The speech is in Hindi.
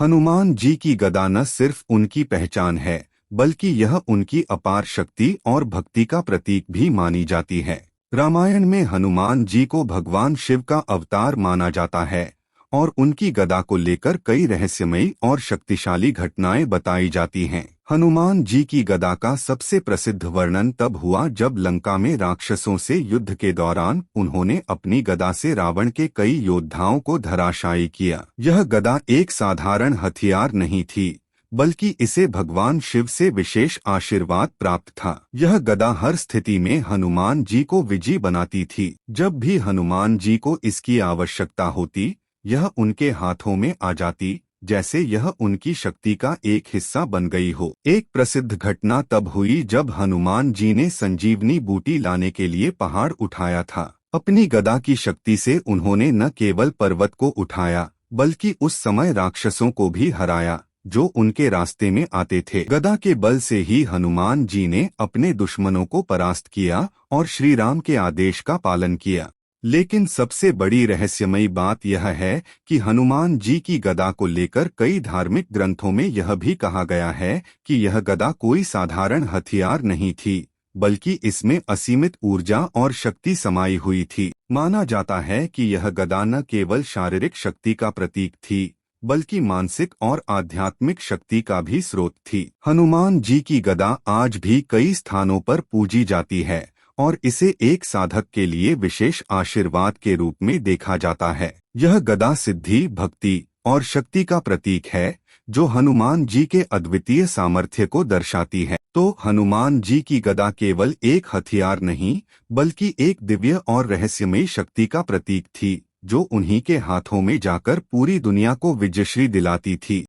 हनुमान जी की गदा न सिर्फ उनकी पहचान है, बल्कि यह उनकी अपार शक्ति और भक्ति का प्रतीक भी मानी जाती है। रामायण में हनुमान जी को भगवान शिव का अवतार माना जाता है और उनकी गदा को लेकर कई रहस्यमयी और शक्तिशाली घटनाएं बताई जाती हैं। हनुमान जी की गदा का सबसे प्रसिद्ध वर्णन तब हुआ जब लंका में राक्षसों से युद्ध के दौरान उन्होंने अपनी गदा से रावण के कई योद्धाओं को धराशायी किया। यह गदा एक साधारण हथियार नहीं थी, बल्कि इसे भगवान शिव से विशेष आशीर्वाद प्राप्त था। यह गदा हर स्थिति में हनुमान जी को विजयी बनाती थी। जब भी हनुमान जी को इसकी आवश्यकता होती, यह उनके हाथों में आ जाती, जैसे यह उनकी शक्ति का एक हिस्सा बन गई हो। एक प्रसिद्ध घटना तब हुई जब हनुमान जी ने संजीवनी बूटी लाने के लिए पहाड़ उठाया था। अपनी गदा की शक्ति से उन्होंने न केवल पर्वत को उठाया, बल्कि उस समय राक्षसों को भी हराया जो उनके रास्ते में आते थे। गदा के बल से ही हनुमान जी ने अपने दुश्मनों को परास्त किया और श्री राम के आदेश का पालन किया। लेकिन सबसे बड़ी रहस्यमयी बात यह है कि हनुमान जी की गदा को लेकर कई धार्मिक ग्रंथों में यह भी कहा गया है कि यह गदा कोई साधारण हथियार नहीं थी, बल्कि इसमें असीमित ऊर्जा और शक्ति समाई हुई थी। माना जाता है कि यह गदा न केवल शारीरिक शक्ति का प्रतीक थी, बल्कि मानसिक और आध्यात्मिक शक्ति का भी स्रोत थी। हनुमान जी की गदा आज भी कई स्थानों पर पूजी जाती है और इसे एक साधक के लिए विशेष आशीर्वाद के रूप में देखा जाता है। यह गदा सिद्धि, भक्ति और शक्ति का प्रतीक है, जो हनुमान जी के अद्वितीय सामर्थ्य को दर्शाती है। तो हनुमान जी की गदा केवल एक हथियार नहीं, बल्कि एक दिव्य और रहस्यमयी शक्ति का प्रतीक थी, जो उन्हीं के हाथों में जाकर पूरी दुनिया को विजयश्री दिलाती थी।